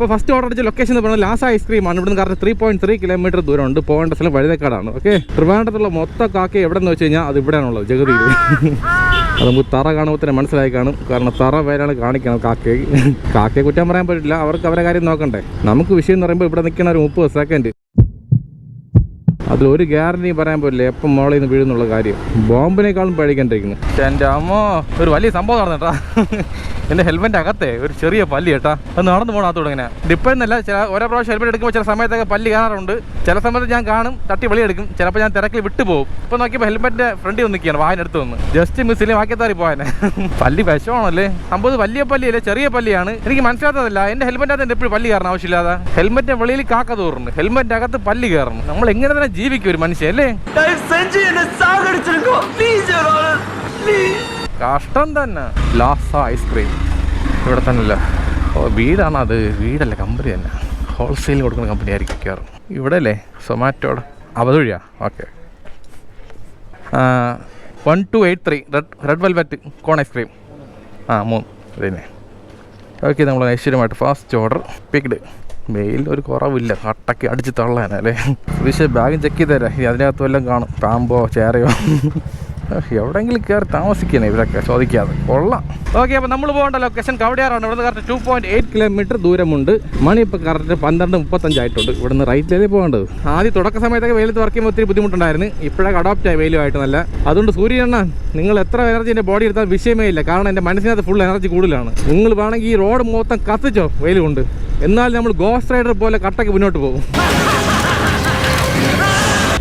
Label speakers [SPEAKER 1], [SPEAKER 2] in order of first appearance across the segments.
[SPEAKER 1] അപ്പോൾ first order അടിച്ച location എന്ന് പറയുന്നത് ലാസ ഐസ്ക്രീമാണ്. ഇവിടുന്ന് കറക്റ്റ് 3.3 കിലോമീറ്റർ ദൂരമുണ്ട്. പോകേണ്ട സ്ഥലം വഴുതക്കാടാണ്. ഓക്കെ, ട്രിവാൻഡ്രത്തുള്ള മൊത്തം കാക്ക എവിടെ നിന്ന് വെച്ച് കഴിഞ്ഞാൽ അത് ഇവിടെയാണുള്ളത്, ജഗതിയിൽ. അത് നമുക്ക് തറ കാണുമ്പോൾ തന്നെ മനസ്സിലായി കാണും. കാരണം തറ പേരാണ് കാണിക്കണം കാക്കയെ കുറ്റം പറയാൻ പറ്റില്ല, അവർക്ക് അവരെ കാര്യം നോക്കണ്ടേ. നമുക്ക് വിഷയം എന്ന് പറയുമ്പോൾ ഇവിടെ നിൽക്കുന്ന ഒരു 30 സെക്കൻഡ്, അതിലൊരു ഗ്യാരണ്ടിയും പറയാൻ പറ്റില്ല എപ്പം മോളിൽ നിന്ന് വീഴുന്നുള്ള കാര്യം. ബോംബിനേക്കാളും പേടിക്കണ്ടിരിക്കുന്നു. എൻ്റെ അമ്മ ഒരു വലിയ സംഭവം നടന്നേട്ടാ. എൻ്റെ ഹെൽമെറ്റ് അകത്തെ ഒരു ചെറിയ പല്ലി കേട്ടാ, അത് നടന്നു പോകണത്തോടെ ഇങ്ങനെ ഡിപ്പെന്നല്ല. ഓരോ പ്രാവശ്യം ഹെൽമെറ്റ് എടുക്കുമ്പോൾ ചില സമയത്തൊക്കെ പല്ലി കാണാറുണ്ട്. ചില സമയത്ത് ഞാൻ കാണും, തട്ടി വെളിയെടുക്കും. ചിലപ്പോൾ ഞാൻ തിരക്കിൽ വിട്ടു പോകും. ഇപ്പോൾ നോക്കിയപ്പോൾ ഹെൽമെറ്റിൻ്റെ ഫ്രണ്ടിൽ വന്ന് നിൽക്കുകയാണ്, വായനെടുത്ത് വന്ന് ജസ്റ്റ് മിസ്സിൽ വാക്കിയത്താറി പോയാനെ. പല്ലി വിഷമാണല്ലേ സംഭവം. വലിയ പല്ലിയല്ലേ, ചെറിയ പല്ലിയാണ്. എനിക്ക് മനസ്സിലാത്തതല്ല. എൻ്റെ ഹെൽമെറ്റ് അകത്ത് എപ്പോഴും പല്ലി കയറണം ആവശ്യമില്ലാതെ. ഹെൽമെറ്റിൻ്റെ വെളിയിൽ കാക്ക തോറുന്നു, ഹെൽമെറ്റ് അകത്ത് പല്ലി കയറണം. നമ്മൾ എങ്ങനെ തന്നെ ജീവിക്കും ഒരു മനുഷ്യൻ അല്ലേ? കഷ്ടം തന്നെ. ലാസ ഐസ്ക്രീം ഇവിടെ തന്നെയല്ല, വീടാണ് അത്. വീടല്ല, കമ്പനി തന്നെ. ഹോൾസെയിൽ കൊടുക്കുന്ന കമ്പനി ആയിരിക്കും കയറും. ഇവിടെ അല്ലേ സൊമാറ്റോടെ അവതൊഴിയാ. Okay, 1283 red velvet cone ice cream. 3 അതന്നെ. ഓക്കെ, നമ്മൾ ഐശ്വര്യമായിട്ട് ഫാസ്റ്റ് ഓർഡർ പിക്ഡ്. മെയിൽ ഒരു കുറവില്ല, കട്ടക്ക് അടിച്ച് തള്ളാനല്ലേ. പക്ഷേ ബാഗും ചെക്ക് ചെയ്ത് തരാം. അതിനകത്ത് വല്ലതും കാണും, പാമ്പോ ചേരയോ. എവിടെയെങ്കിലും കയറി താമസിക്കണേ ഇവരൊക്കെ ചോദിക്കാതെ. കൊള്ളാം. ഓക്കെ, അപ്പോൾ നമ്മൾ പോകേണ്ട ലൊക്കേഷൻ കവടിയാറാണ്. ഇവിടുന്ന് കറക്റ്റ് 2.8 കിലോമീറ്റർ ദൂരമുണ്ട്. മണി ഇപ്പോൾ കറക്റ്റ് 12:35 ആയിട്ടുണ്ട്. ഇവിടുന്ന് റൈറ്റിലേ പോകേണ്ടത്. ആദ്യം തുടക്ക സമയത്തൊക്കെ വെയിലത്ത് വർക്ക് ചെയ്യുമ്പോൾ ഒത്തിരി ബുദ്ധിമുട്ടുണ്ടായിരുന്നു. ഇപ്പോഴൊക്കെ അഡോപ്റ്റ് ആയി വെയിലുമായിട്ട് നല്ല. അതുകൊണ്ട് സൂര്യനെണ്ണ നിങ്ങൾ എത്ര എനർജി എൻ്റെ ബോഡി എടുത്താൽ വിഷയമേ ഇല്ല. കാരണം എൻ്റെ മനസ്സിനകത്ത് ഫുൾ എനർജി കൂടുതലാണ്. നിങ്ങൾ വേണമെങ്കിൽ ഈ റോഡ് മൊത്തം കത്തിച്ചോ വെയിൽ കൊണ്ട്, എന്നാൽ നമ്മൾ ഗോസ്റ്റ് റൈഡർ പോലെ കട്ടക്ക് മുന്നോട്ട് പോകും.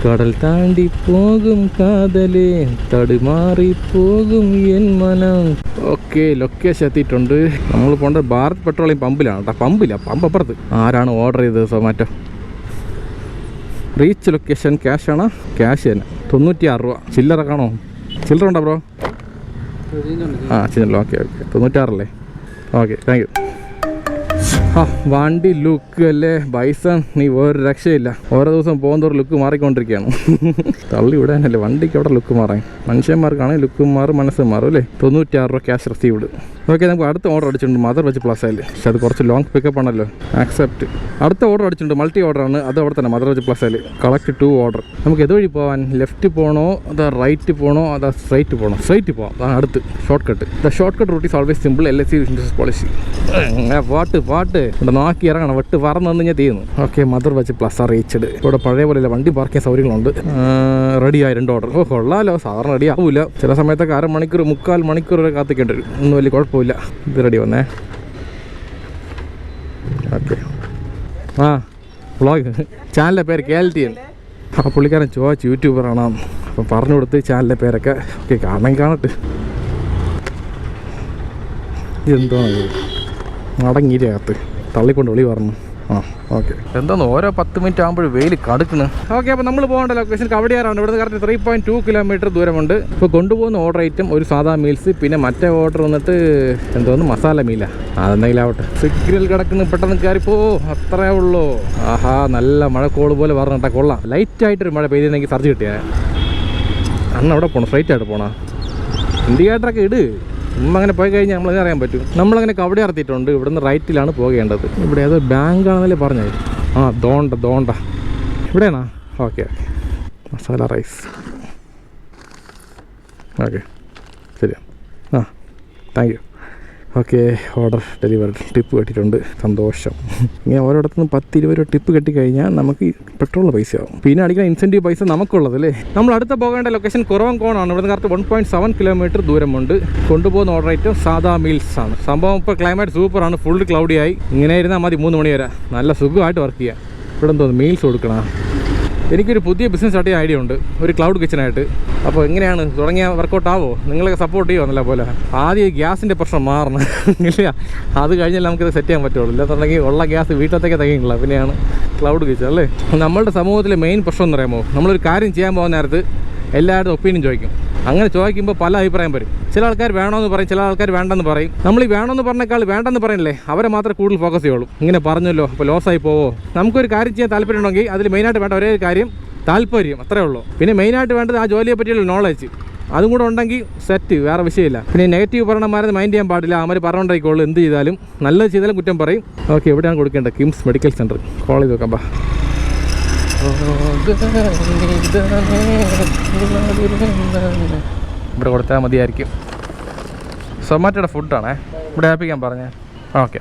[SPEAKER 1] കടൽ താണ്ടി പോകും കാതലേ, തടുമാറി പോകും എൻ മനം. ഓക്കെ, ലൊക്കേഷൻ എത്തിയിട്ടുണ്ട്. നമ്മൾ പോകേണ്ടത് ഭാരത് പെട്രോളിയം പമ്പിലാണ് കേട്ടോ. പമ്പ് അപ്പുറത്ത്. ആരാണ് ഓർഡർ ചെയ്തത്? സൊമാറ്റോ. റീച്ച് ലൊക്കേഷൻ ക്യാഷ് ആണോ? ക്യാഷ് തന്നെ. 96 രൂപ. ചില്ലറ കാണോ? ചില്ലറ ഉണ്ടോ ബ്രോ? ചില്ലറ. ഓക്കെ 96 അല്ലേ? Okay, thank you. വണ്ടി ലുക്ക് അല്ലേ ബൈസൺ, നീ വേറെ രക്ഷയില്ല. ഓരോ ദിവസം പോകുന്നതോറും ലുക്ക് മാറിക്കൊണ്ടിരിക്കുകയാണ്. തള്ളി വിടാനല്ലേ, വണ്ടിക്ക് അവിടെ ലുക്ക് മാറാൻ. മനുഷ്യന്മാർക്കാണെങ്കിൽ ലുക്ക് മാറും, മനസ്സ് മാറും അല്ലേ. 96 രൂപ ക്യാഷ് റിസീവ്ഡ്. ഓക്കെ, നമുക്ക് അടുത്ത ഓർഡർ അടിച്ചിട്ടുണ്ട് മദർ വെച്ച് പ്ലസയിൽ. പക്ഷെ അത് കുറച്ച് ലോങ് പിക്കപ്പ് ആണല്ലോ. ആക്സെപ്റ്റ്. അടുത്ത ഓർഡർ അടിച്ചിട്ടുണ്ട്, മൾട്ടി ഓർഡറാണ്. അത് അവിടെ തന്നെ മദർ വെച്ച് പ്ലസയിൽ. Collect 2 order. നമുക്ക് ഏതുവഴി പോകാൻ? ലെഫ്റ്റ് പോകണോ, അതാ റൈറ്റ് പോകണോ, അതാ സ്ട്രൈറ്റ് പോകണോ? സ്ട്രൈറ്റ് പോകാം. അതാണ് അടുത്ത് short cut. The short cut route is always simple. LSC insurance policy. പാട്ട് ഇവിടെ നോക്കി ഇറങ്ങണം, വെട്ട് പറന്ന് വന്ന് ഞാൻ തീരുന്നു. ഓക്കെ, മദർ വെച്ച് പ്ലസ് റീച്ചഡ്. ഇവിടെ പഴയ പോലെ വണ്ടി പാർക്ക് ചെയ്യാൻ സൗകര്യങ്ങളുണ്ട്. റെഡിയായി 2 ഓർഡർ. കൊള്ളാലോ. സാധാരണ റെഡി ആവില്ല, ചില സമയത്തൊക്കെ 1/2 മണിക്കൂർ 3/4 മണിക്കൂർ വരെ കാത്തിക്കേണ്ടി വരും. ഒന്നും വലിയ കുഴപ്പമില്ല. ഇത് റെഡി വന്നേ. ഓക്കെ, വ്ളോഗ് ചാനലിൻ്റെ പേര് KLTN. ആ പുള്ളിക്കാരൻ ചോദിച്ചു യൂട്യൂബറാണോ, അപ്പം പറഞ്ഞു കൊടുത്ത് ചാനലിൻ്റെ പേരൊക്കെ. ഓക്കെ, കാണട്ടെ. ഇതെന്തോന്ന് മടങ്ങിയിരകത്ത് തള്ളിക്കൊണ്ട് വിളി പറഞ്ഞു. ഓക്കെ, എന്താന്ന് ഓരോ 10 മിനിറ്റ് ആകുമ്പോഴും വെയിൽ കടുക്കുന്നു. ഓക്കെ, അപ്പോൾ നമ്മൾ പോകേണ്ട ലൊക്കേഷൻ കവടിയാറാണ്. ഇവിടുന്ന് കറക്റ്റ് 3.2 കിലോമീറ്റർ ദൂരമുണ്ട്. ഇപ്പോൾ കൊണ്ടുപോകുന്ന ഓർഡർ ഐറ്റം ഒരു സാധാ മീൽസ്, പിന്നെ മറ്റേ ഓർഡർ വന്നിട്ട് എന്തോന്ന് മസാല മീല. അതെന്തെങ്കിലും ആവട്ടെ. സിഗ്നൽ കിടക്കുന്നു, പെട്ടെന്ന് കയറിപ്പോ. അത്രേ ഉള്ളൂ. ആഹാ, നല്ല മഴക്കോള് പോലെ പറഞ്ഞിട്ടാ. കൊള്ളാം. ലൈറ്റായിട്ടൊരു മഴ പെയ്തെങ്കിൽ സർജ് കിട്ടിയാൽ അന്ന് അവിടെ പോകണം. സ്ട്രൈറ്റ് ആയിട്ട് പോകണം. ഇൻഡിക്കേറ്ററൊക്കെ ഇട്. അങ്ങനെ പോയി കഴിഞ്ഞാൽ നമ്മളതിനെ അറിയാൻ പറ്റും. നമ്മളങ്ങനെ കവടി ഇറത്തിയിട്ടുണ്ട്. ഇവിടുന്ന് റൈറ്റിലാണ് പോകേണ്ടത്. ഇവിടെ ഏതോ ബാങ്കാണെന്നല്ലേ പറഞ്ഞത്. ദോണ്ട ഇവിടെയാണോ? Okay, masala rice. ഓക്കെ, ശരിയാണ്. Thank you. Okay, order delivery. Tip കെട്ടിയിട്ടുണ്ട്. സന്തോഷം. ഇങ്ങനെ ഓരോടത്തു നിന്ന് 10-20 രൂപ ടിപ്പ് കെട്ടിക്കഴിഞ്ഞാൽ നമുക്ക് പെട്രോളിന് പൈസയാവും. പിന്നെ അടിക്കുന്ന ഇൻസെൻറ്റീവ് പൈസ നമുക്കുള്ളത് അല്ലേ. നമ്മൾ അടുത്ത പോകേണ്ട ലൊക്കേഷൻ കുറവൻകോണാണ്. ഇവിടുന്ന് കറക്റ്റ് 1.7 കിലോമീറ്റർ ദൂരമുണ്ട്. കൊണ്ടുപോകുന്ന ഓർഡർ ഐറ്റം സാധാ മീൽസ് ആണ്. സംഭവം ഇപ്പോൾ ക്ലൈമറ്റ് സൂപ്പറാണ്. ഫുൾ ക്ലൗഡിയായി. ഇങ്ങനെ ഇരുന്നാൽ മതി 3 മണി വരെ. നല്ല സുഖമായിട്ട് വർക്ക് ചെയ്യാം. ഇവിടെ എന്തോന്ന് മീൽസ് കൊടുക്കണം. എനിക്കൊരു പുതിയ ബിസിനസ് സ്റ്റാർട്ട് ചെയ്യാൻ ഐഡിയ ഉണ്ട്, ഒരു ക്ലൗഡ് കിച്ചനായിട്ട്. അപ്പോൾ എങ്ങനെയാണ് തുടങ്ങിയ വർക്കൗട്ട് ആവോ? നിങ്ങളൊക്കെ സപ്പോർട്ട് ചെയ്യുമോ? നല്ല പോലെ ആദ്യം ഗ്യാസിൻ്റെ പ്രശ്നം മാറണം. ഇല്ല, അത് കഴിഞ്ഞാൽ നമുക്കിത് സെറ്റ് ചെയ്യാൻ പറ്റുള്ളൂ. ഇല്ലാത്തുണ്ടെങ്കിൽ ഉള്ള ഗ്യാസ് വീട്ടിലത്തേക്ക് തികയില്ല. പിന്നെയാണ് ക്ലൗഡ് കിച്ചൺ അല്ലേ. നമ്മളുടെ സമൂഹത്തിലെ മെയിൻ പ്രശ്നം എന്ന് പറയുമ്പോൾ, നമ്മളൊരു കാര്യം ചെയ്യാൻ പോകുന്ന നേരത്ത് എല്ലാവരും ഒപ്പീനിയൻ ചോദിക്കും. അങ്ങനെ ചോദിക്കുമ്പോൾ പല അഭിപ്രായം വരും. ചില ആൾക്കാർ വേണമെന്ന് പറയും, ചില ആൾക്കാർ വേണ്ടെന്ന് പറയും. നമ്മൾ ഈ വേണമെന്ന് പറഞ്ഞേക്കാൾ വേണ്ടെന്ന് പറയണില്ലേ, അവരെ മാത്രമേ കൂടുതൽ ഫോക്കസ് ചെയ്യുള്ളൂ. ഇങ്ങനെ പറഞ്ഞല്ലോ, അപ്പോൾ ലോസായി പോവോ? നമുക്കൊരു കാര്യം ചെയ്യാൻ താല്പര്യം ഉണ്ടെങ്കിൽ അതിൽ മെയിനായിട്ട് വേണ്ട ഒരേ കാര്യം താല്പര്യം, അത്രേ ഉള്ളൂ. പിന്നെ മെയിനായിട്ട് വേണ്ടത് ആ ജോലിയെ പറ്റിയുള്ള നോളജ്. അതും കൂടെ ഉണ്ടെങ്കിൽ സെറ്റ്, വേറെ വിഷയമില്ല. പിന്നെ നെഗറ്റീവ് പറയണമാരെ മൈൻഡ് ചെയ്യാൻ പാടില്ല. അവർ പറഞ്ഞോണ്ടായിക്കോളൂ, എന്ത് ചെയ്താലും നല്ലത് ചെയ്താലും കുറ്റം പറയും. ഓക്കെ, എവിടെയാണ് കൊടുക്കേണ്ടത്? KIMS medical centre. കോൾ ചെയ്ത് നോക്കാം. ഇവിടെ കൊടുത്താൽ മതിയായിരിക്കും. സൊമാറ്റോയുടെ ഫുഡാണേ, ഇവിടെ ആപ്പിക്കാൻ പറഞ്ഞേ. ഓക്കെ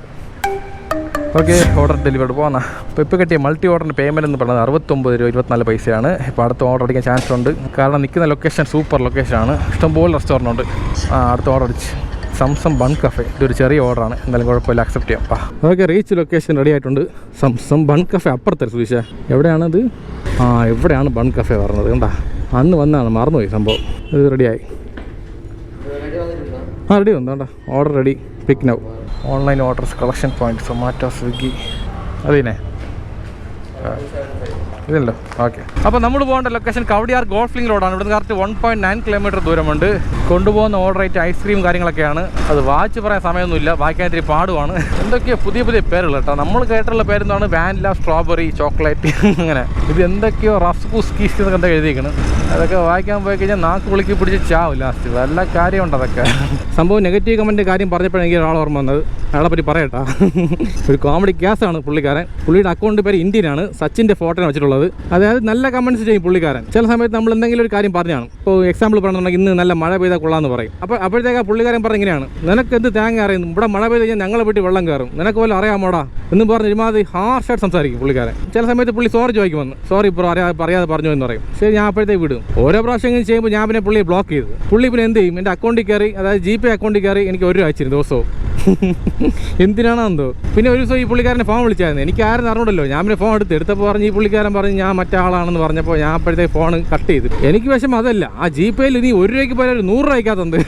[SPEAKER 1] ഓക്കെ, ഓർഡർ ഡെലിവേർഡ് പോകുന്ന. ഇപ്പോൾ കിട്ടിയ മൾട്ടി ഓർഡറിൻ്റെ പേയ്മെൻറ്റ് എന്ന് പറയുന്നത് 69 രൂപ 24 പൈസയാണ്. ഇപ്പോൾ അടുത്ത ഓർഡർ അടിക്കാൻ ചാൻസ് ഉണ്ട്, കാരണം നിൽക്കുന്ന ലൊക്കേഷൻ സൂപ്പർ ലൊക്കേഷനാണ്. ഇഷ്ടംപോലെ റെസ്റ്റോറൻ്റ് ഉണ്ട്. അടുത്ത ഓർഡർ അടിച്ച് സംസം ബൺ കഫേ. ഇതൊരു ചെറിയ ഓർഡറാണ്, എന്തായാലും കുഴപ്പമില്ല, അക്സെപ്റ്റ് ചെയ്യാം. ഓക്കെ, റീച്ച് ലൊക്കേഷൻ റെഡി ആയിട്ടുണ്ട്. സംസം ബൺ കഫേ അപ്പുറത്തെ സുധീഷ. എവിടെയാണത്? എവിടെയാണ് ബൺ കഫേ പറഞ്ഞത്? കണ്ടാ, അന്ന് വന്നാണ്, മറന്നുപോയി സംഭവം. ഇത് റെഡിയായി. റെഡി വന്നു കേട്ടോ. Order ready. Pick now. Online orders, collection point, Zomato, Swiggy. അതിനെ ഇതല്ലോ. ഓക്കെ, അപ്പോൾ നമ്മൾ പോകേണ്ട ലൊക്കേഷൻ കവടിയാർ ഗോൾഫ്ലിംഗ് റോഡാണ്. ഇവിടുന്ന് കറക്റ്റ് 1.9 കിലോമീറ്റർ ദൂരമുണ്ട്. കൊണ്ടുപോകുന്ന ഓർഡർ ആയിട്ട് ഐസ്ക്രീം കാര്യങ്ങളൊക്കെയാണ്. അത് വായിച്ച് പറയാൻ സമയമൊന്നുമില്ല, വായിക്കാൻ ഇത്തിരി പാടുവാണ്. എന്തൊക്കെയോ പുതിയ പുതിയ പേരുകൾ കേട്ടോ. നമ്മൾ കേട്ടുള്ള പേരെന്താണ്? വാനില, സ്ട്രോബെറി, ചോക്ലേറ്റ്, അങ്ങനെ. ഇത് എന്തൊക്കെയോ റസ്കൂസ് കീസ് എന്നൊക്കെ എന്താ എഴുതിയിരിക്കണം. അതൊക്കെ വായിക്കാൻ പോയി കഴിഞ്ഞാൽ നാക്ക് പുളിക്ക് പിടിച്ച് ചാവും ലാസ്റ്റ്. വല്ല കാര്യമുണ്ട് അതൊക്കെ. സംഭവം നെഗറ്റീവ് കമൻറ്റ് കാര്യം പറഞ്ഞപ്പോഴാണ് എനിക്ക് ഒരാൾ ഓർമ്മ വന്നത്. അയാളെ പറ്റി പറയട്ടാ. ഒരു കോമഡി കേസാണ് പുള്ളിക്കാരൻ. പുള്ളിയുടെ അക്കൗണ്ട് പേര് ഇന്ത്യനാണ്. സച്ചിൻ്റെ ഫോട്ടോയാണ് വെച്ചിട്ടുള്ളത്. അതായത് നല്ല കമൻറ്റ്സ് ചെയ്യും പുള്ളിക്കാരൻ. ചില സമയത്ത് നമ്മൾ എന്തെങ്കിലും ഒരു കാര്യം പറഞ്ഞാണ്. ഇപ്പോൾ എക്സാമ്പിൾ പറഞ്ഞിട്ടുണ്ടെങ്കിൽ ഇന്ന് നല്ല മഴ പെയ്താൽ കൊള്ളാമെന്ന് പറയും. അപ്പോഴത്തേക്ക് പുള്ളിക്കാരൻ പറഞ്ഞ ഇങ്ങനെയാണ്: നിനക്ക് എന്ത് തേങ്ങ അറിയുന്നു, ഇവിടെ മഴ പെയ്ത് കഴിഞ്ഞാൽ ഞങ്ങളെ വീട്ടിൽ വെള്ളം കയറും, നിനക്ക് പോലും അറിയാമോടാ എന്ന് പറഞ്ഞ് ഒരുമാതിരി ഹാർഷായിട്ട് സംസാരിക്കും പുള്ളിക്കാരൻ. ചില സമയത്ത് പുള്ളി സോറി ചോദിക്കുമെന്ന്, സോറി ഇപ്പോൾ പറയാതെ പറഞ്ഞു എന്ന് പറയും. ശരി, ഞാൻ അപ്പോഴത്തേക്ക് വിടും. ഓരോ പ്രാവശ്യം ചെയ്യുമ്പോൾ ഞാൻ പിന്നെ പുള്ളിയെ ബ്ലോക്ക് ചെയ്തു. പുള്ളി പിന്നെ എന്ത് ചെയ്യും? എൻ്റെ അക്കൗണ്ടിൽ കയറി, അതായത് GPay അക്കൗണ്ടിൽ കയറി എനിക്ക് 1 രൂപ അയച്ചിരുന്നു ദിവസവും. എന്തിനാണോ എന്തോ. പിന്നെ ഒരു ദിവസം ഈ പുള്ളിക്കാരനെ ഫോൺ വിളിച്ചായിരുന്നു. എനിക്ക് ആരും അറിഞ്ഞൂടല്ലോ. ഞാൻ പിന്നെ ഫോൺ എടുത്തപ്പോൾ പറഞ്ഞ് ഈ പുള്ളിക്കാരൻ പറഞ്ഞ് ഞാൻ മറ്റേ ആളാണെന്ന് പറഞ്ഞപ്പോൾ ഞാൻ അപ്പോഴത്തേക്ക് ഫോൺ കട്ട് ചെയ്തു. എനിക്ക് വിഷമം അതല്ല, ആ GPayയിൽ നീ 1 രൂപയ്ക്ക് പോലെ ഒരു 100 രൂപ അയക്കാത്തത്.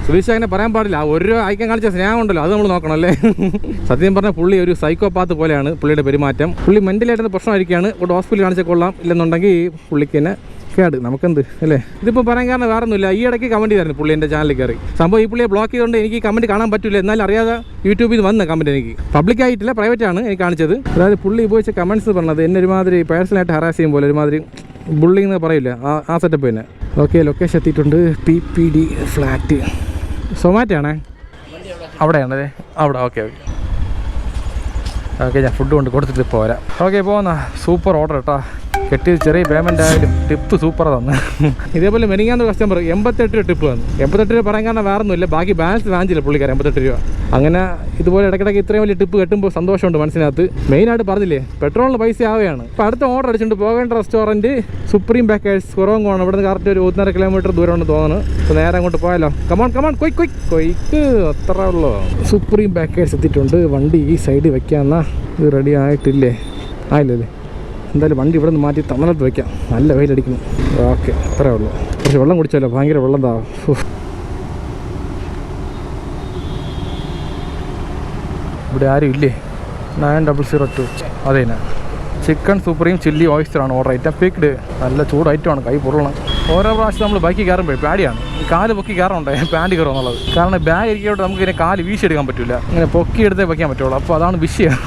[SPEAKER 1] സുധീഷ് അങ്ങനെ പറയാൻ പാടില്ല. ആ 1 രൂപ അയക്കാൻ കാണിച്ച സ്നേഹം ഉണ്ടല്ലോ, അത് നമ്മൾ നോക്കണം അല്ലേ. സത്യം പറഞ്ഞാൽ പുള്ളി ഒരു സൈക്കോപാത്ത് പോലെയാണ് പുള്ളിയുടെ പെരുമാറ്റം. പുള്ളി മെൻ്റലായിട്ട് പ്രശ്നമായിരിക്കുകയാണ്. ഒരു ഹോസ്പിറ്റലിൽ കാണിച്ചാൽ കൊള്ളാം, ഇല്ലെന്നുണ്ടെങ്കിൽ പുള്ളിക്ക് തന്നെ കേട്. നമുക്കെന്ത് അല്ലേ. ഇതിപ്പോൾ പറയാൻ കാരണം വേറെ ഒന്നുമില്ല. ഈ ഇടയ്ക്ക് കമൻറ്റ് ചെയ്തായിരുന്നു പുള്ളി എൻ്റെ ചാനലിൽ കയറി. സംഭവം ഈ പുള്ളിയെ ബ്ലോക്ക് ചെയ്തുകൊണ്ട് എനിക്ക് കമൻറ്റ് കാണാൻ പറ്റില്ല. എന്നാലും അറിയാതെ യൂട്യൂബിൽ നിന്ന് വന്ന കമൻറ്റ് എനിക്ക് പബ്ലിക് ആയിട്ടില്ല, പ്രൈവറ്റ് ആണ് എനിക്ക് കാണിച്ചത്. അതായത് പുള്ളി ഉപയോഗിച്ച കമൻറ്റ്സ് പറഞ്ഞത് എന്നെ ഒരുമാതിരി പേഴ്സണലായിട്ട് ഹറാസ് ചെയ്യും പോലെ, ഒരുമാതിരി ബുള്ളിങ് എന്ന് പറയില്ല, ആ സെറ്റപ്പ് തന്നെ. ഓക്കെ, ലൊക്കേഷൻ എത്തിയിട്ടുണ്ട്. PPD flat. സൊമാറ്റോ ആണേ, അവിടെയാണല്ലേ. അവിടെ ഓക്കെ. ഞാൻ ഫുഡ് കൊണ്ട് കൊടുത്തിട്ട് പോരാ. ഓക്കെ, പോകുന്ന സൂപ്പർ ഓർഡർ കേട്ടോ. കെട്ടിയത് ചെറിയ പേയ്മെൻ്റ് ആയാലും ടിപ്പ് സൂപ്പർ തന്നു. ഇതേപോലെ മെനിങ്ങാന്ന് കസ്റ്റമർ 88 രൂപ ടിപ്പ് തന്നു. 88 രൂപ പറയാൻ കാരണം വേറെ ഒന്നുമില്ല, ബാക്കി ബാലൻസ് വാങ്ങിച്ചില്ല പുള്ളിക്കാരൻ 88 രൂപ. അങ്ങനെ ഇതുപോലെ ഇടയ്ക്കിടയ്ക്ക് ഇത്രയും വലിയ ടിപ്പ് കെട്ടുമ്പോൾ സന്തോഷമുണ്ട് മനസ്സിനകത്ത്. മെയിനായിട്ട് പറഞ്ഞില്ലേ, പെട്രോളിന് പൈസ ആവുകയാണ്. ഇപ്പോൾ അടുത്ത ഓർഡർ അടിച്ചിട്ടുണ്ട്. പോകേണ്ട റെസ്റ്റോറൻറ്റ് സുപ്രീം ബേക്കേഴ്സ്, കുറവങ്ങോണം. ഇവിടെ നിന്ന് കറക്റ്റ് ഒരു 1.5 കിലോമീറ്റർ ദൂരമുണ്ട് തോന്നുന്നു. അപ്പോൾ നേരെ അങ്ങോട്ട് പോയാലോ. കമാൺ കൊയ്ക്ക് അത്ര ഉള്ളൂ. സുപ്രീം ബേക്കേഴ്സ് എത്തിയിട്ടുണ്ട്. വണ്ടി ഈ സൈഡ് വെക്കാമെന്നാ. ഇത് റെഡി ആയിട്ടില്ലേ? ആയില്ലല്ലേ. എന്തായാലും വണ്ടി ഇവിടെ നിന്ന് മാറ്റി തമിഴ്നാട്ടിൽ വയ്ക്കാം. നല്ല വെയിലടിക്കുന്നു. ഓക്കെ, അത്രേ ഉള്ളൂ. പക്ഷെ വെള്ളം കുടിച്ചാലോ, ഭയങ്കര വെള്ളം താ. ഇവിടെ ആരും ഇല്ലേ? 9002. അതെ, ചിക്കൻ സുപ്രീം ചില്ലി ഓയിസ്റ്ററാണ് ഓർഡർ ഐറ്റം. പിക്ഡ്. നല്ല ചൂട് ഐറ്റമാണ്, കൈ പൊള്ളണം. ഓരോ പ്രാവശ്യം നമ്മൾ ബൈക്കിൽ കയറുമ്പോഴേ പേടിയാണ്. കാല് പൊക്കി കയറുന്നുണ്ടേ പാൻറ്റ് കയറും എന്നുള്ളത്. കാരണം ബാഗ് ഇരിക്കോട്ട് നമുക്ക് ഇതിനെ കാല് വീശിയെടുക്കാൻ പറ്റില്ല. ഇങ്ങനെ പൊക്കി എടുത്തേ വയ്ക്കാൻ പറ്റുള്ളൂ. അപ്പോൾ അതാണ് വിഷയം.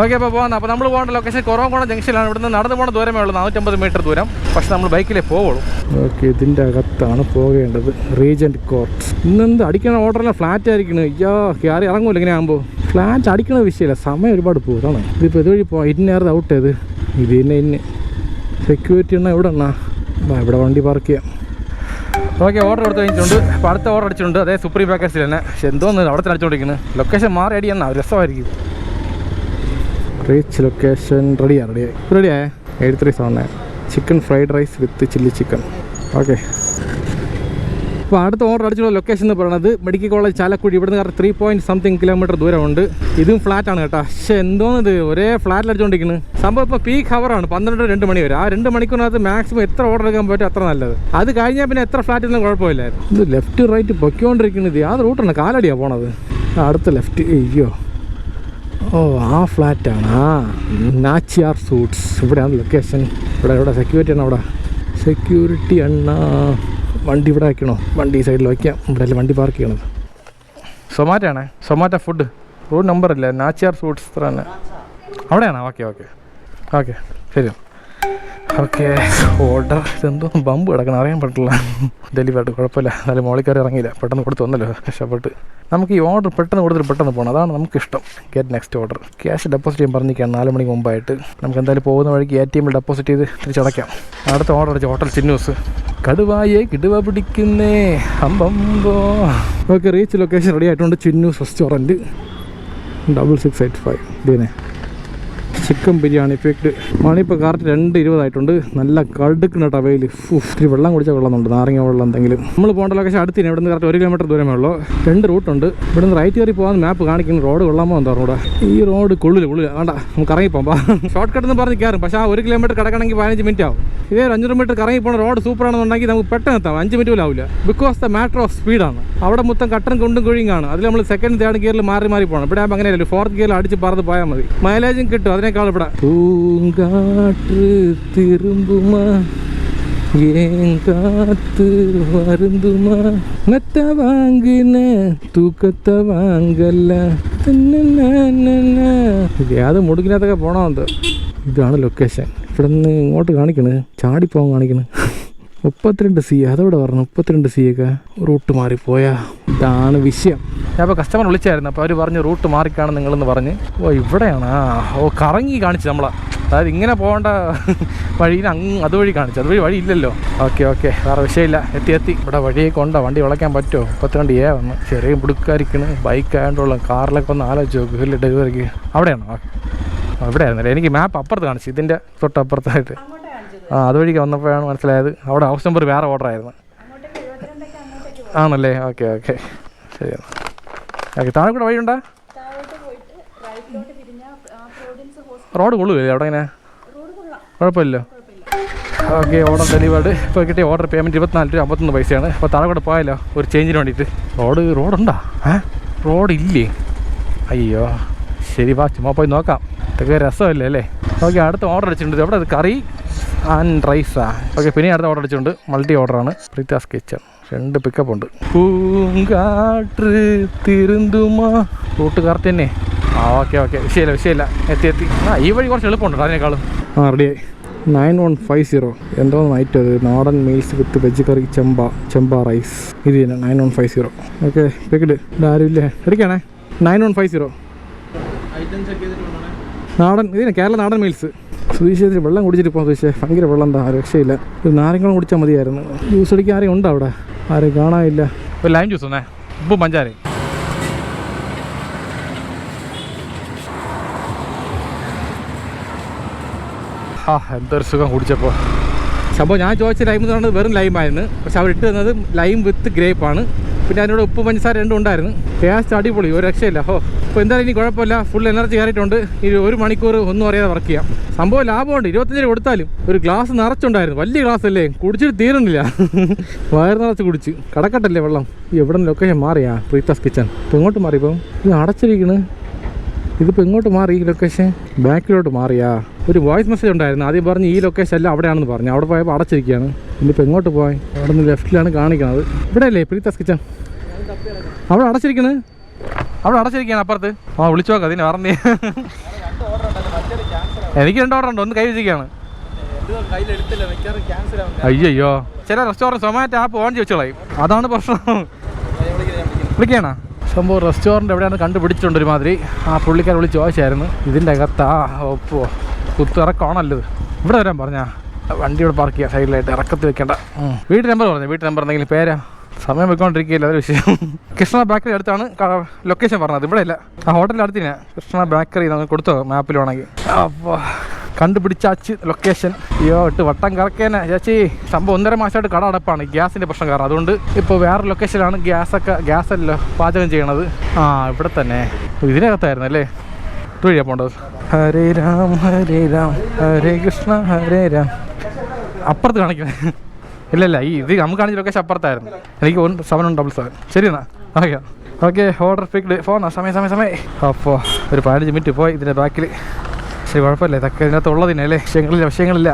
[SPEAKER 1] ഓക്കെ, അപ്പോൾ പോകുന്നത്. അപ്പോൾ നമ്മൾ പോകേണ്ട ലൊക്കേഷൻ കുറവംകുളം ജംഗ്ഷനിലാണ്. ഇവിടുന്ന് നടന്നു പോകുന്ന ദൂരമേ ഉള്ളൂ, 450 മീറ്റർ ദൂരം. പക്ഷെ നമ്മൾ ബൈക്കിലേ പോവുള്ളൂ. ഓക്കെ, ഇതിൻ്റെ അകത്താണ് പോകേണ്ടത്. Reagent court. ഇന്നെന്ത് അടിക്കണ ഓർഡറെല്ലാം ഫ്ലാറ്റ് ആയിരിക്കണം. അയ്യോ, കയറി ഇറങ്ങൂല ഇങ്ങനെ ആകുമ്പോൾ. ഫ്ലാറ്റ് അടിക്കണ വിഷയമില്ല, സമയം ഒരുപാട് പോകും. അതാണ് ഇതിപ്പോൾ ഇതുവഴി പോകാം. ഇന്നായിരുന്നു ഔട്ട് ചെയ്ത് ഇത് ഇന്ന് സെക്യൂരിറ്റി എണ്ണ ഇവിടെ എണ്ണ ഇവിടെ വണ്ടി പാർക്ക് ചെയ്യാം. ഓക്കെ, ഓർഡർ എടുത്ത് കഴിഞ്ഞിട്ടുണ്ട്. അപ്പോൾ അടുത്ത ഓർഡർ അടിച്ചിട്ടുണ്ട്. അതേ സുപ്രീം പാക്കേഴ്സിൽ തന്നെ. പക്ഷെ എന്തോന്ന് അവിടെ തന്നെ അടിച്ചുകൊണ്ടിരിക്കുന്നത്. ലൊക്കേഷൻ മാറി അടിയെന്നാ, രസമായിരിക്കും. റീച്ച് ലൊക്കേഷൻ റെഡിയായേ 8379. Chicken fried rice with chilli chicken. Okay, അപ്പോൾ അടുത്ത ഓർഡർ അടിച്ചുള്ള ലൊക്കേഷൻ എന്ന് പറയുന്നത് മെഡിക്കൽ കോളേജ് ചാലക്കുടി. ഇവിടുന്ന് കറക്റ്റ് 3.something കിലോമീറ്റർ ദൂരമുണ്ട്. ഇതും ഫ്ലാറ്റാണ് കേട്ടോ. പക്ഷേ എന്തോന്നത് ഒരേ ഫ്ലാറ്റിൽ അടിച്ചുകൊണ്ടിരിക്കുന്നത്. സംഭവം ഇപ്പോൾ പീക്ക് ഹവറാണ്, 12-2 മണി വരെ. ആ 2 മണിക്കൂറിനകത്ത് മാക്സിമം എത്ര ഓർഡർ എടുക്കാൻ പറ്റും അത്ര നല്ലത്. അത് കഴിഞ്ഞാൽ പിന്നെ എത്ര ഫ്ലാറ്റിൽ നിന്നും കുഴപ്പമില്ലായിരുന്നു. ഇത് ലെഫ്റ്റ് റൈറ്റ് പൊയ്ക്കൊണ്ടിരിക്കുന്നത്. യാതൊരു റൂട്ടാണ്, കാലടിയാണ് പോണത്. അടുത്ത ലെഫ്റ്റ്. അയ്യോ, ഓ ആ ഫ്ലാറ്റാണ്. നാച്ചിയാർ സൂട്ട്സ്. ഇവിടെയാണ് ലൊക്കേഷൻ. ഇവിടെ സെക്യൂരിറ്റി ആണ്. അവിടെ സെക്യൂരിറ്റി അണ്ണ. വണ്ടി ഇവിടെ വയ്ക്കണോ? വണ്ടി ഈ സൈഡിൽ വയ്ക്കാം. ഇവിടെ അല്ലേ വണ്ടി പാർക്ക് ചെയ്യണത്. സൊമാറ്റോ ആണേ. സൊമാറ്റോ ഫുഡ്. റൂം നമ്പറില്ല. നാച്ചിയാർ സൂട്ട്സ് തന്നെ അവിടെയാണോ? ഓക്കെ ശരി. ഓക്കെ ഓർഡർ ഇതെന്തോ ബമ്പ് കിടക്കണം, അറിയാൻ പറ്റില്ല. ഡെലിവറി കുഴപ്പമില്ല, എന്നാലും മോളിക്കാർ ഇറങ്ങിയില്ല, പെട്ടെന്ന് കൊടുത്ത് വന്നല്ലോ കഷ്ടപ്പെട്ട്. നമുക്ക് ഈ ഓർഡർ പെട്ടെന്ന് കൊടുത്തിട്ട് പെട്ടെന്ന് പോകണം, അതാണ് നമുക്കിഷ്ടം. Get next order. Cash deposit ചെയ്യാൻ പറഞ്ഞിരിക്കുകയാണ് 4 മണിക്ക് മുമ്പായിട്ട്. നമുക്ക് എന്തായാലും പോകുന്ന വഴിക്ക് ATM ഡെപ്പോസിറ്റ് ചെയ്ത് തിരിച്ചടയ്ക്കാം. അടുത്ത ഓർഡർ അടിച്ചു ഹോട്ടൽ ചിന്നൂസ്. കടുവായെ കിടുവ പിടിക്കുന്നേ അമ്പമ്പോ. ഓക്കെ, റീച്ച് ലൊക്കേഷൻ റെഡി ആയിട്ടുണ്ട്. ചിന്നൂസ് റെസ്റ്റോറൻറ്റ് 6685. ഇതിനെ ചിക്കൻ ബിരിയാണി ഫിക്ഡ്. മണി ഇപ്പോൾ കറക്റ്റ് 2:20 ആയിട്ടുണ്ട്. നല്ല കടുക്കുന്ന ടവയിൽ ഇത്തിരി വെള്ളം കുടിച്ചാൽ വെള്ളമുണ്ട്, നാരങ്ങ വെള്ളം എന്തെങ്കിലും. നമ്മൾ പോകേണ്ട ലൊക്കേഷൻ അടുത്തിന്, ഇവിടെ നിന്ന് കറക്റ്റ് 1 കിലോമീറ്റർ ദൂരമേ ഉള്ളൂ. 2 റൂട്ടുണ്ട്. ഇവിടെ നിന്ന് റൈറ്റ് കയറി പോകാൻ മാപ്പ് കാണിക്കുന്നു. റോഡ് കൊള്ളാമോ എന്താ പറഞ്ഞൂടെ. ഈ റോഡ് കൊള്ളില്ല വേണ്ട, നമുക്ക് ഇറങ്ങിപ്പോകാം. ഷോർട്ട് കട്ട് എന്ന് പറഞ്ഞ് കയറും, പക്ഷേ ആ 1 കിലോമീറ്റർ കിടക്കണമെങ്കിൽ 15 മിനിറ്റ് ആവും. ഇതേ ഒരു 500 മീറ്റർ കറങ്ങി പോകുന്ന റോഡ് സൂപ്പറാണെന്നുണ്ടെങ്കിൽ നമുക്ക് പെട്ടെന്ന് എത്താം, 5 മിനിറ്റ് പോലും ആവില്ല. ബിക്കോസ് ദ മാറ്റർ ഓഫ് സ്പീഡാണ്. അവിടെ മൊത്തം കട്ടറും കുണ്ടും കുഴിയും കാണും. അതിൽ നമ്മൾ 2nd 3rd ഗിയറിൽ മാറി പോകണം. ഇവിടെ ആകുമ്പോൾ അങ്ങനെയല്ലോ, 4th ഗിയറിൽ അടിച്ച് പറന്ന് പോയാൽ മതി. മൈലേജും കിട്ടും അതിനേക്കാൾ. ഇവിടെ പൂങ്കാറ്റ് തിരുമ്പുമാ കാത്ത് വരുമ്പുമാ മെത്ത വാങ്ങിന തൂക്കത്തെ വാങ്ങല്ല. അത് മുടുക്കിനകത്തൊക്കെ പോകണമെന്ന്. ഇതാണ് ലൊക്കേഷൻ. ഇവിടെ നിന്ന് ഇങ്ങോട്ട് കാണിക്കണ്, ചാടിപ്പോകാൻ കാണിക്കണ്. 32C അതോടെ പറഞ്ഞു. 32C ഒക്കെ റൂട്ട് മാറിപ്പോയാ. ഇതാണ് വിഷയം. ഞാൻ അപ്പോൾ കസ്റ്റമർ വിളിച്ചായിരുന്നു, അപ്പോൾ അവർ പറഞ്ഞു റൂട്ട് മാറിക്കാണ് നിങ്ങളെന്ന് പറഞ്ഞ്. ഇവിടെയാണ്. കറങ്ങി കാണിച്ചു നമ്മളാ. അതായത് ഇങ്ങനെ പോകേണ്ട വഴിയിൽ അതുവഴി കാണിച്ചു, അതുവഴി വഴി ഇല്ലല്ലോ. ഓക്കെ വേറെ വിഷയമില്ല. എത്തി. ഇവിടെ വഴിയൊക്കെ ഉണ്ടോ, വണ്ടി വിളയ്ക്കാൻ പറ്റുമോ? 32A വന്ന് ചെറിയ പുടുക്കാരിക്കണ്. ബൈക്ക് ആയതുകൊണ്ടുള്ള കാറിലൊക്കെ ഒന്ന് ആലോചിച്ച് നോക്ക്. ഡെലിവറിക്ക് അവിടെയാണോ? ഇവിടെ ആയിരുന്നല്ലേ. എനിക്ക് മാപ്പ് അപ്പുറത്ത് കാണിച്ചു, ഇതിൻ്റെ തൊട്ടപ്പുറത്തായിട്ട്. അതുവഴിക്ക് വന്നപ്പോഴാണ് മനസ്സിലായത് അവിടെ ഹൗസ് നമ്പർ വേറെ ഓർഡർ ആയിരുന്നു. ആണല്ലേ? ഓക്കെ ശരിയാണ്. ഓക്കെ, താഴെ കൂടെ വഴിയുണ്ടോ? റോഡ് കൊള്ളുകയില്ലേ അവിടെ? ഇങ്ങനെ കുഴപ്പമില്ലല്ലോ. Okay, order delivered. ഇപ്പോൾ കിട്ടിയ ഓർഡർ പേയ്മെൻറ്റ് 24 രൂപ 51 പൈസയാണ്. അപ്പോൾ താഴെ കൂടെ പോയാലോ ഒരു ചേഞ്ചിന് വേണ്ടിയിട്ട്. റോഡുണ്ടോ? റോഡില്ലേ? അയ്യോ, ശരി, വാ ചുമ്മാ പോയി നോക്കാം. ഇതൊക്കെ രസമല്ലേ അല്ലേ? ഓക്കെ, അടുത്ത ഓർഡർ അടിച്ചിട്ടുണ്ട്. എവിടെ കറി ആൻഡ് റൈസാ. ഓക്കെ, പിന്നെ അടുത്ത ഓർഡർ അടിച്ചിട്ടുണ്ട്. മൾട്ടി ഓർഡറാണ്. പ്രീതാസ് കിച്ചൺ. 2 പിക്കപ്പ് ഉണ്ട്. പൂങ്കാറ്റ് തിരുന്തുമാ. റൂട്ട് കറക്റ്റ് തന്നെ. ഓക്കെ വിഷയമില്ല. എത്തി. ഈ വഴി കുറച്ച് എളുപ്പമുണ്ട് അതിനേക്കാളും. റെഡിയായി. 9150 എന്തോ നൈറ്റ്. അത് നാടൻ മീൽസ് വിത്ത് വെജ് കറി ചെമ്പ റൈസ്. ഇത് തന്നെ 9150. Okay, picked. ഇതാരും ഇല്ലേ? എടുക്കണേ. 9150 നാടൻ. ഇതിനെ കേരള നാടൻ മീൽസ്. സുധീഷേത്തിന് വെള്ളം കുടിച്ചിട്ട് പോകാം. സുധീഷേ ഭയങ്കര വെള്ളം, എന്താ രക്ഷയില്ല. ഒരു നാരങ്ങളും കുടിച്ചാൽ മതിയായിരുന്നു. ജ്യൂസ് അടിക്കാൻ ആരെയും ഉണ്ടോ അവിടെ? ആരെയും കാണാനില്ല. ഒരു ലൈം ജ്യൂസ് ഒന്നേ, ഉപ്പും പഞ്ചാരയും. എന്തൊരു സുഖം കുടിച്ചപ്പോൾ. സംഭവം ഞാൻ ചോദിച്ച ലൈം എന്ന് പറഞ്ഞത് വെറും ലൈമായിരുന്നു. പക്ഷെ അവർ ഇട്ട് തന്നത് ലൈം വിത്ത് ഗ്രേപ്പാണ്. പിന്നെ അതിനോട് ഉപ്പ് പഞ്ചസാര 2 ഉണ്ടായിരുന്നു. ടേസ്റ്റ് അടിപൊളി, ഒരു രക്ഷയില്ല. അപ്പോൾ എന്തായാലും ഇനി കുഴപ്പമില്ല. ഫുൾ എനർജി കയറിയിട്ടുണ്ട്. ഇനി 1 മണിക്കൂർ ഒന്നും അറിയാതെ വർക്ക് ചെയ്യാം. സംഭവം ലാഭമുണ്ട്. 25 രൂപ കൊടുത്താലും ഒരു ഗ്ലാസ് നിറച്ചുണ്ടായിരുന്നു. വലിയ ഗ്ലാസ് അല്ലേ, കുടിച്ചിട്ട് തീരുന്നില്ല. വയറ് നിറച്ച് കുടിച്ച്. കടക്കട്ടല്ലേ വെള്ളം. എവിടെ നിന്ന് ലൊക്കേഷൻ മാറിയാ? പ്രീതാസ് കിച്ചൺ. ഇപ്പോൾ ഇങ്ങോട്ട് മാറി. ഇപ്പം ഇത് അടച്ചിരിക്കണ്. ഇതിപ്പോൾ ഇങ്ങോട്ട് മാറി. ഈ ലൊക്കേഷൻ ബാക്കിലോട്ട് മാറിയാ. ഒരു വോയിസ് മെസ്സേജ് ഉണ്ടായിരുന്നു. ആദ്യം പറഞ്ഞ് ഈ ലൊക്കേഷൻ അല്ല അവിടെയാണെന്ന് പറഞ്ഞു. അവിടെ പോയപ്പോൾ അടച്ചിരിക്കുകയാണ്. ഇന്നിപ്പോൾ എങ്ങോട്ട് പോയി? അവിടെ നിന്ന് ലെഫ്റ്റിലാണ് കാണിക്കുന്നത്. ഇവിടെ അല്ലേ പ്രീതാസ് കിച്ചൺ? അവിടെ അടച്ചിരിക്കുന്നത്. അപ്പുറത്ത്. വിളിച്ചു നോക്കാം. അതിന് പറഞ്ഞേ. എനിക്ക് 2 ഓർഡർ ഉണ്ട്. ഒന്ന് കൈ വെച്ചിരിക്കുകയാണ്. അയ്യോ, ചില റെസ്റ്റോറൻറ്റ് സൊമാറ്റോ ആപ്പ് ഓൺ ചെയ്ത് വെച്ചോളാം. അതാണ് പ്രശ്നം. വിളിക്കുകയാണോ? സംഭവം റെസ്റ്റോറൻറ്റ് എവിടെയാണ് കണ്ടുപിടിച്ചിട്ടുണ്ട് ഒരുമാതിരി. പുള്ളിക്കാർ വിളിച്ച് ചോദിച്ചായിരുന്നു. ഇതിൻ്റെ അകത്താ കുത്തിറക്കമാണല്ലോ ഇത്. ഇവിടെ വരാൻ പറഞ്ഞാ വണ്ടി ഇവിടെ പാർക്ക് ചെയ്യുക. സൈഡിലായിട്ട് ഇറക്കത്തിൽ വെക്കേണ്ട. വീട്ട് നമ്പർ പറഞ്ഞു. വീട്ട് നമ്പർ എന്തെങ്കിലും പേരാ? സമയം വെക്കൊണ്ടിരിക്കുകയില്ല, അതൊരു വിഷയം. കൃഷ്ണ ബേക്കറി അടുത്താണ് ലൊക്കേഷൻ പറഞ്ഞത്. ഇവിടെ ഇല്ല, ആ ഹോട്ടലിൻ്റെ അടുത്ത് തന്നെ. കൃഷ്ണ ബേക്കറി നമുക്ക് കൊടുത്തോ മാപ്പിൽ വേണമെങ്കിൽ. അപ്പോൾ കണ്ടുപിടിച്ചാച്ച് ലൊക്കേഷൻ. അയ്യോ, വട്ടം കറക്കേനെ ചേച്ചി. സംഭവം 1.5 മാസമായിട്ട് കട അടപ്പാണ്. ഗ്യാസിൻ്റെ പ്രശ്നം കാരണം. അതുകൊണ്ട് ഇപ്പോൾ വേറെ ലൊക്കേഷനാണ്. ഗ്യാസല്ലോ പാചകം ചെയ്യണത്. ഇവിടെ തന്നെ. ഇതിനകത്തായിരുന്നു അല്ലേ? വഴിയാണ് പോകേണ്ടത്. ഹരേ രാം ഹരേ കൃഷ്ണ ഹരേ രാം. അപ്പുറത്ത് കാണിക്കണേ. ഇല്ല, ഇത് നമുക്ക് കാണിച്ച ലൊക്കേഷൻ അപ്പുറത്തായിരുന്നു. എനിക്ക് 7177. ശരി എന്നാ. Okay order picked. ഫോണാ സമയം. അപ്പോൾ ഒരു 15 മിനിറ്റ് പോയി ഇതിൻ്റെ ബാക്കിൽ. ശരി, കുഴപ്പമില്ല. ഇതൊക്കെ ഇതിനകത്ത് ഉള്ളതിനെ അല്ലേ? വിഷയങ്ങളില്ല.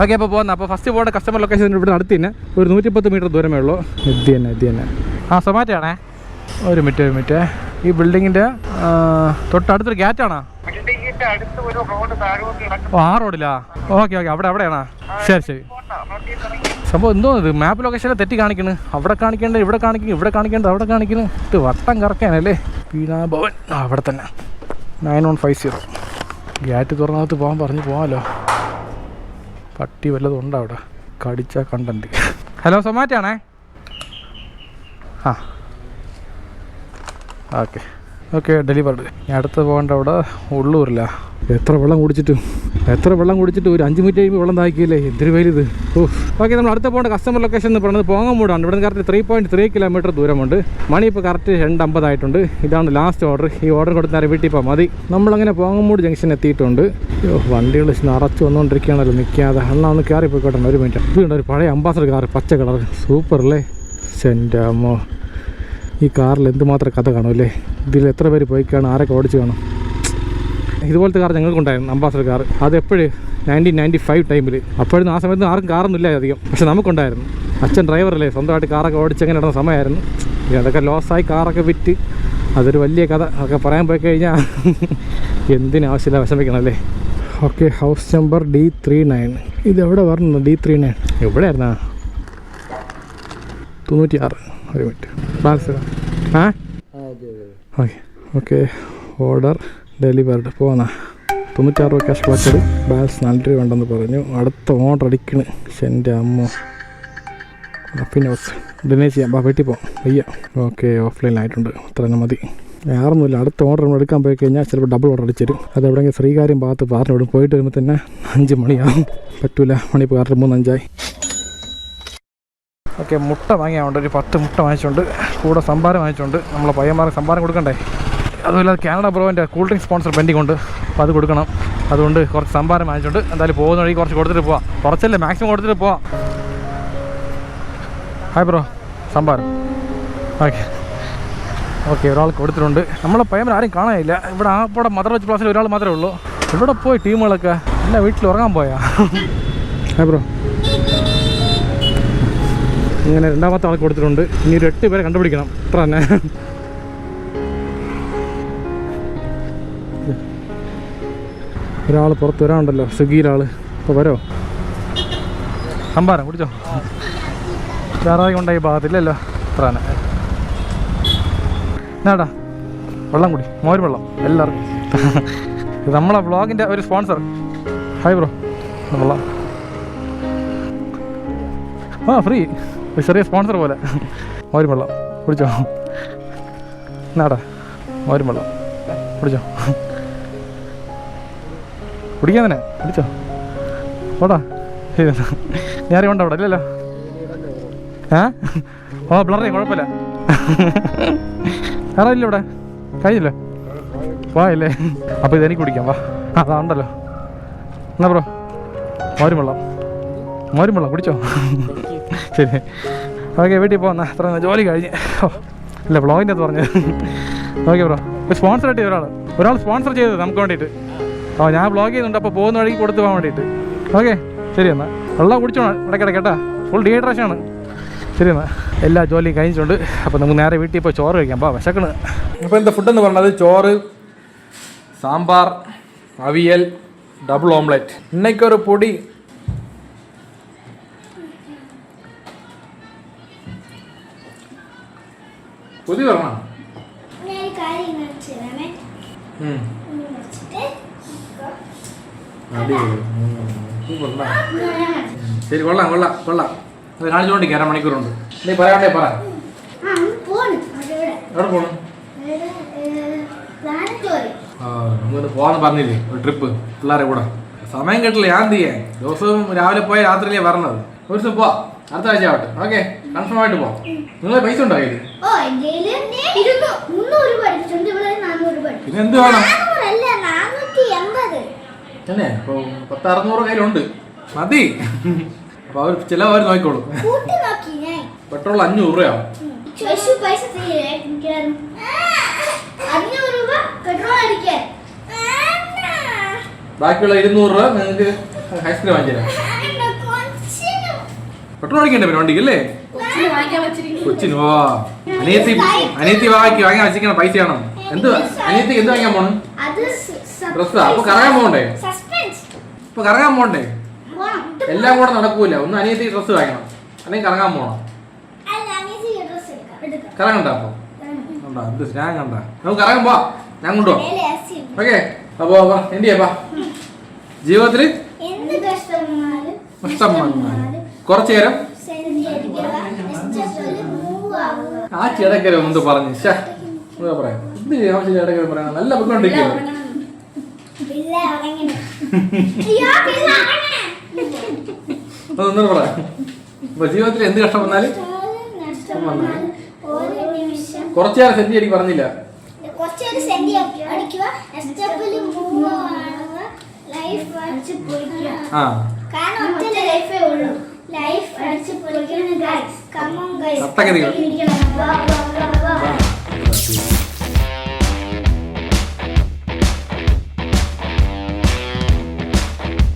[SPEAKER 1] ഓക്കെ, അപ്പോൾ പോകുന്നത്. അപ്പോൾ ഫസ്റ്റ് പോകേണ്ട കസ്റ്റമർ ലൊക്കേഷൻ ഇവിടെ അടുത്ത് തന്നെ. ഒരു 110 മീറ്റർ ദൂരമേ ഉള്ളൂ. ഇത് തന്നെ. സൊമാറ്റോ ആണേ. ഒരു മിനിറ്റ്. ഈ ബിൽഡിങ്ങിൻ്റെ തൊട്ടടുത്തൊരു ഗേറ്റാണോ? ഓ ആ റോഡിലാ? ഓക്കെ ഓക്കെ, അവിടെയാണോ? ശരി. സംഭവം എന്തോ ഇത് മാപ്പ് ലൊക്കേഷനിൽ തെറ്റി കാണിക്കുന്നു. അവിടെ കാണിക്കേണ്ടത് ഇവിടെ കാണിക്കുന്നു, ഇവിടെ കാണിക്കേണ്ടത് അവിടെ കാണിക്കുന്നു. ഇത് വട്ടം കറക്കാനല്ലേ. പീനാഭവൻ അവിടെ തന്നെ 9150. ഗേറ്റ് തുറന്നകത്ത് പോകാൻ പറഞ്ഞു പോകാമല്ലോ. പട്ടി വല്ലതും ഉണ്ടോ അവിടെ? കടിച്ച കണ്ടന്റ്. ഹലോ, സൊമാറ്റോ ആണേ? ആ ഓക്കെ ഡെലിവർഡ്. ഞാൻ അടുത്ത് പോകേണ്ട അവിടെ ഉള്ളൂരില്ല. എത്ര വെള്ളം കുടിച്ചിട്ടും ഒരു 5 മിനിറ്റ് കഴിയുമ്പോൾ വെള്ളം താക്കിയില്ലേ. എന്തൊരു വെയിലിത്. ഓക്കെ, നമ്മൾ അടുത്ത പോകേണ്ട കസ്റ്റമർ ലൊക്കേഷൻ എന്ന് പറയുന്നത് പോങ്ങമൂടാണ്. ഇവിടെ നിന്ന് കറക്റ്റ് 3.3 കിലോമീറ്റർ ദൂരമുണ്ട്. മണി ഇപ്പോൾ കറക്റ്റ് 2:50 ആയിട്ടുണ്ട്. ഇതാണ് ലാസ്റ്റ് ഓർഡർ. ഈ ഓർഡർ കൊടുത്ത് നേരെ വീട്ടിൽ പോകാം മതി. നമ്മളങ്ങനെ പോങ്ങമൂട് ജംഗ്ഷൻ എത്തിയിട്ടുണ്ട്. വണ്ടികൾ നിറച്ച് വന്നുകൊണ്ടിരിക്കുകയാണല്ലോ നിൽക്കാതെ. എന്നാൽ ഒന്ന് കയറി പോയിക്കോട്ടെ. ഒരു മിനിറ്റ്. ഇതുണ്ട് ഒരു പഴയ അംബാസഡർ കാർ, പച്ച കളർ, സൂപ്പർ അല്ലേ. എൻ്റെ അമ്മോ, ഈ കാറിൽ എന്തുമാത്രം കഥ കാണുമല്ലേ. ഇതിൽ എത്ര പേര് പോയി കാണും, ആരൊക്കെ ഓടിച്ച് കാണും. ഇതുപോലത്തെ കാർ ഞങ്ങൾക്കുണ്ടായിരുന്നു, അംബാസഡർ കാർ. അതെപ്പോഴും 1995 ടൈമിൽ. അപ്പോഴൊന്നും ആ സമയത്ത് ആർക്കും കാറൊന്നും ഇല്ല അധികം, പക്ഷെ നമുക്കുണ്ടായിരുന്നു. അച്ഛൻ ഡ്രൈവറല്ലേ, സ്വന്തമായിട്ട് കാറൊക്കെ ഓടിച്ചങ്ങനെ ഇടുന്ന സമയമായിരുന്നു. അതൊക്കെ ലോസായി കാറൊക്കെ വിറ്റ്, അതൊരു വലിയ കഥ. അതൊക്കെ പറയാൻ പോയി കഴിഞ്ഞാൽ എന്തിനാവശ്യമില്ല, വിഷമിക്കണമല്ലേ. Okay, house number D39. ഇതെവിടെ പറഞ്ഞു? D39 എവിടെയായിരുന്നാ? 96. ഒരു minute. Balance okay order delivered. പോന്നാ 96 രൂപ ക്യാഷ് കളക്റ്റഡ്. ബാലൻസ് 4 രൂപ ഉണ്ടെന്ന് പറഞ്ഞു. അടുത്ത ഓർഡർ അടിക്കണ്. എൻ്റെ അമ്മ. പിന്നെ ഡിനേ ചെയ്യാം, വീട്ടിൽ പോകാം വയ്യ. ഓക്കെ, ഓഫ്ലൈനായിട്ടുണ്ട്. അത്ര തന്നെ മതി. വേറൊന്നുമില്ല. അടുത്ത ഓർഡർ നമ്മൾ എടുക്കാൻ പോയി കഴിഞ്ഞാൽ ചിലപ്പോൾ ഡബിൾ ഓർഡർ അടിച്ചു തരും. അത് എവിടെയെങ്കിലും ശ്രീകാര്യം ഭാഗത്ത് പറഞ്ഞു വിടും. പോയിട്ട് വരുമ്പോൾ തന്നെ 5 മണിയാകും. പറ്റൂല, മണി ഇപ്പോൾ കറക്റ്റ് 3:05. ഓക്കെ, മുട്ട വാങ്ങിയാണ്ട് ഒരു 10 മുട്ട വാങ്ങിച്ചുകൊണ്ട് കൂടെ സംഭാരം വാങ്ങിച്ചുകൊണ്ട്. നമ്മളെ പയ്യന്മാർക്ക് സംഭാരം കൊടുക്കണ്ടേ. അതുപോലെ കാനഡ ബ്രോവിൻ്റെ കൂൾ ഡ്രിങ്ക് സ്പോൺസർ പെൻഡിങ് ഉണ്ട്, അപ്പോൾ അത് കൊടുക്കണം. അതുകൊണ്ട് കുറച്ച് സംഭാരം വാങ്ങിച്ചുകൊണ്ട് എന്തായാലും പോകുന്ന വഴി കുറച്ച് കൊടുത്തിട്ട് പോവാം. കുറച്ചല്ലേ, മാക്സിമം കൊടുത്തിട്ട് പോവാം. Hi bro, സംഭാരം. ഓക്കെ ഒരാൾ കൊടുത്തിട്ടുണ്ട്. നമ്മളെ പയ്യന്മാർ ആരും കാണാനില്ല. ഇവിടെ ആപ്പടെ മദർ വെച്ച് പ്ലാസിൽ ഒരാൾ മാത്രമേ ഉള്ളൂ. ഇവിടെ പോയി ടീമുകളൊക്കെ എല്ലാ വീട്ടിൽ ഉറങ്ങാൻ പോയാ. Hi bro. ഇങ്ങനെ രണ്ടാമത്തെ ആൾക്ക് കൊടുത്തിട്ടുണ്ട്. ഇനി ഒരു 8 പേരെ കണ്ടുപിടിക്കണം. അത്ര തന്നെ. ഒരാൾ പുറത്ത് വരാനുണ്ടല്ലോ, സ്വിഗ്ഗിയിലാൾ. ഇപ്പോൾ വരോ? സംഭാരം കുടിച്ചോ? വേറെ കൊണ്ടായി ഭാഗത്തില്ലല്ലോ. അത്ര തന്നെ. എന്നാടാ വെള്ളം കുടി, മോര് വെള്ളം എല്ലാവർക്കും. ഇത് നമ്മളെ വ്ളോഗിൻ്റെ ഒരു സ്പോൺസർ. Hi bro. വെള്ളം ഫ്രീ, ഒരു ചെറിയ സ്പോൺസർ പോലെ. മോരും വെള്ളം കുടിച്ചോ? എന്നാടാ മോരും വെള്ളം കുടിച്ചോ? കുടിക്കാൻ തന്നെ കുടിച്ചോ? ഓടാ, ഞാനേ ഉണ്ടോ അവിടെ? ഇല്ലല്ലോ. ബ്ലറേ കുഴപ്പമില്ല. ആരാ ഇല്ല ഇവിടെ? കഴിഞ്ഞില്ലേ? പോയല്ലേ? അപ്പോൾ ഇതെനിക്ക് കുടിക്കാം. വാ, അതാ ഉണ്ടല്ലോ. എന്നാ ബ്രോ, മോരും വെള്ളം കുടിച്ചോ? ശരി, ഓക്കെ വീട്ടിൽ പോകുന്ന അത്ര ജോലി കഴിഞ്ഞ്. ഇല്ല, വ്ളോഗിൻ്റെ അത് പറഞ്ഞത്. Okay bro. ഇപ്പോൾ സ്പോൺസർ ആയിട്ട് ഒരാൾ സ്പോൺസർ ചെയ്തത് നമുക്ക് വേണ്ടിയിട്ട്. ഞാൻ വ്ളോഗ് ചെയ്യുന്നുണ്ട്, അപ്പോൾ പോകുന്ന വഴിക്ക് കൊടുത്തു പോകാൻ വേണ്ടിയിട്ട്. ഓക്കെ ശരി എന്നാൽ. വെള്ളം കുടിച്ചോണം ഇടയ്ക്കിടയ്ക്ക് കേട്ടാ. ഫുൾ ഡീഹൈഡ്രേഷനാണ്. ശരി എന്നാൽ. എല്ലാ ജോലിയും കഴിഞ്ഞിട്ടുണ്ട്. അപ്പോൾ നമുക്ക് നേരെ വീട്ടിൽ ഇപ്പോൾ ചോറ് കഴിക്കാം. വിശക്കണ്. അപ്പോൾ എന്താ ഫുഡെന്ന് പറഞ്ഞത്? ചോറ്, സാമ്പാർ, അവിയൽ, ഡബിൾ ഓംലെറ്റ്. ഇന്നേക്കൊരു പൊടി പുതിയ പറഞ്ഞോ? ശരി, കൊള്ളാം. അത് കാണിച്ചുകൊണ്ടിരിക്കും. 1/2 മണിക്കൂറുണ്ട്. നീ പറയാണ്ടേ പറ. എവിടെ പോണു? നമുക്ക് പോവാന്ന് പറഞ്ഞില്ലേ, ഒരു ട്രിപ്പ് പിള്ളേരെ കൂടെ. സമയം കിട്ടില്ല. ഞാൻ എന്ത് ചെയ്യാൻ? ദിവസവും രാവിലെ പോയ രാത്രിയിലേ പറഞ്ഞത്. ഒരു ദിവസം പോവാം, അടുത്ത ആഴ്ച ആവട്ടെ. ഓക്കെ, കൺഫേം ആയിട്ട് പോവാം. നിങ്ങൾ പൈസ ഉണ്ടോ കയ്യിൽ? പിന്നെ എന്ത് വേണം? തന്നെ ഇപ്പോൾ 10-600 കയ്യിലുണ്ട്, മതി. അപ്പൊ അവർ ചിലവർ നോക്കിക്കോളൂ. പെട്രോൾ 500 രൂപയാവും. ബാക്കിയുള്ള 200 രൂപ നിങ്ങൾക്ക് ഐസ്ക്രീം വാങ്ങിച്ചു. പെട്രോൾ അടിക്കണ്ടേ പിന്നെ വണ്ടിക്ക് അല്ലേ? കൊച്ചിന് ഓ അനിയത്തി വാങ്ങാൻ വെച്ചിരിക്കണ പൈസയാണോ? എന്ത് അനിയത്തിക്ക് എന്ത് വാങ്ങിക്കാൻ പോണു? ഡ്രസ്സാ അപ്പൊ കറങ്ങാൻ പോകണ്ടേ? ഇപ്പൊ കറങ്ങാൻ പോകണ്ടേ? എല്ലാം കൂടെ നടക്കൂല. ഒന്ന് അനിയത്തി ഡ്രസ്സ് വാങ്ങണം, അല്ലെങ്കിൽ കറങ്ങാൻ പോണം. കറങ്ങണ്ട അപ്പൊ എന്ത് സ്നാൻ കണ്ട നമുക്ക് കറങ്ങാൻ പോവാ. ഞാൻ കൊണ്ടുപോവാം. ഓക്കെ അപ്പൊ എന്ത് ചെയ്യാ ജീവിതത്തില് കഷ്ടം വന്നാല് കുറച്ചു നേരം ആ ചിടക്കര എന്ത് പറഞ്ഞു പറയാം. എന്ത് ആവശ്യം ചിടക്കര പറയാ? നല്ല ബുദ്ധിമുട്ടിരിക്കുന്നു. ഒന്നും പറയാം. അപ്പൊ ജീവിതത്തിൽ എന്ത് കഷ്ടം വന്നാലും കുറച്ചു നേരം സെന്റി അടിക്ക് പറഞ്ഞില്ല. ആ